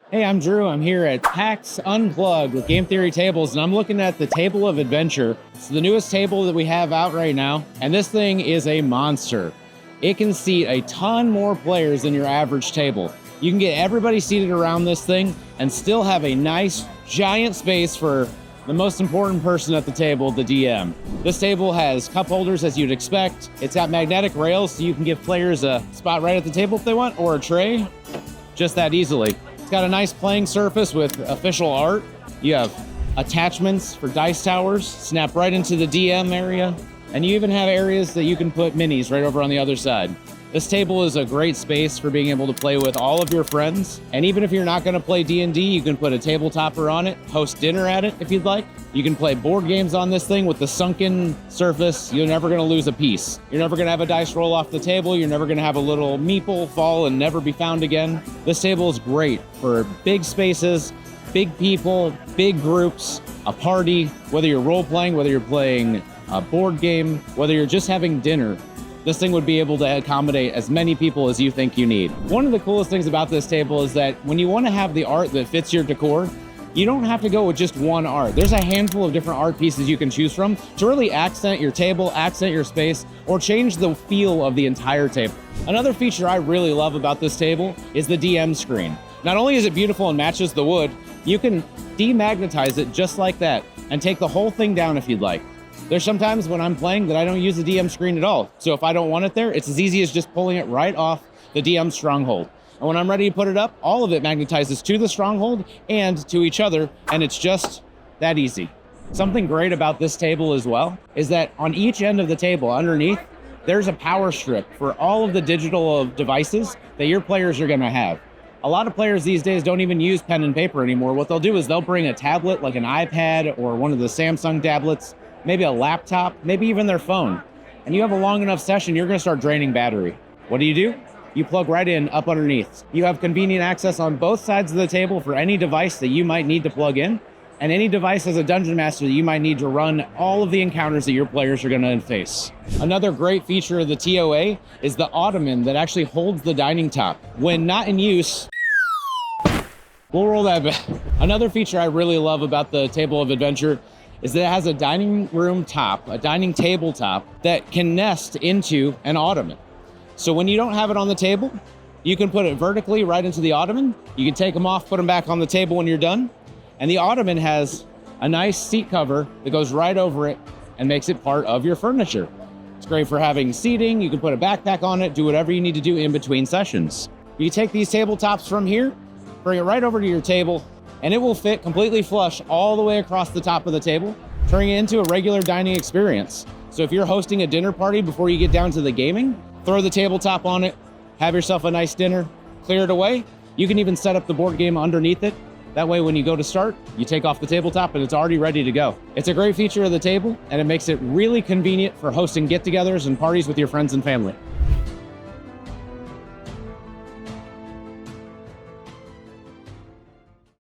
Hey, I'm Drew. I'm here at PAX Unplugged with Game Theory Tables, and I'm looking at the Table of Adventure. It's the newest table that we have out right now, and this thing is a monster. It can seat a ton more players than your average table. You can get everybody seated around this thing and still have a nice, giant space for the most important person at the table, the DM. This table has cup holders as you'd expect. It's got magnetic rails so you can give players a spot right at the table if they want, or a tray, just that easily. It's got a nice playing surface with official art. You have attachments for dice towers, snap right into the DM area, and you even have areas that you can put minis right over on the other side. This table is a great space for being able to play with all of your friends. And even if you're not going to play D&D, you can put a tabletopper on it, host dinner at it if you'd like. You can play board games on this thing with the sunken surface. You're never going to lose a piece. You're never going to have a dice roll off the table. You're never going to have a little meeple fall and never be found again. This table is great for big spaces, big people, big groups, a party, whether you're role-playing, whether you're playing a board game, whether you're just having dinner. This thing would be able to accommodate as many people as you think you need. One of the coolest things about this table is that when you want to have the art that fits your decor, you don't have to go with just one art. There's a handful of different art pieces you can choose from to really accent your table, accent your space, or change the feel of the entire table. Another feature I really love about this table is the DM screen. Not only is it beautiful and matches the wood, you can demagnetize it just like that and take the whole thing down if you'd like. There's sometimes when I'm playing that I don't use the DM screen at all. So if I don't want it there, it's as easy as just pulling it right off the DM stronghold. And when I'm ready to put it up, all of it magnetizes to the stronghold and to each other, and it's just that easy. Something great about this table as well is that on each end of the table underneath, there's a power strip for all of the digital devices that your players are gonna have. A lot of players these days don't even use pen and paper anymore. What they'll do is they'll bring a tablet like an iPad or one of the Samsung tablets, maybe a laptop, maybe even their phone. And you have a long enough session, you're gonna start draining battery. What do? You plug right in up underneath. You have convenient access on both sides of the table for any device that you might need to plug in, and any device as a dungeon master that you might need to run all of the encounters that your players are gonna face. Another great feature of the TOA is the ottoman that actually holds the dining top. When not in use, we'll roll that back. Another feature I really love about the Table of Adventure is that it has a dining room top, a dining table top that can nest into an ottoman. So when you don't have it on the table, you can put it vertically right into the ottoman. You can take them off, put them back on the table when you're done. And the ottoman has a nice seat cover that goes right over it and makes it part of your furniture. It's great for having seating. You can put a backpack on it, do whatever you need to do in between sessions. You take these tabletops from here, bring it right over to your table, and it will fit completely flush all the way across the top of the table, turning it into a regular dining experience. So if you're hosting a dinner party before you get down to the gaming, throw the tabletop on it, have yourself a nice dinner, clear it away. You can even set up the board game underneath it. That way when you go to start, you take off the tabletop and it's already ready to go. It's a great feature of the table, and it makes it really convenient for hosting get-togethers and parties with your friends and family.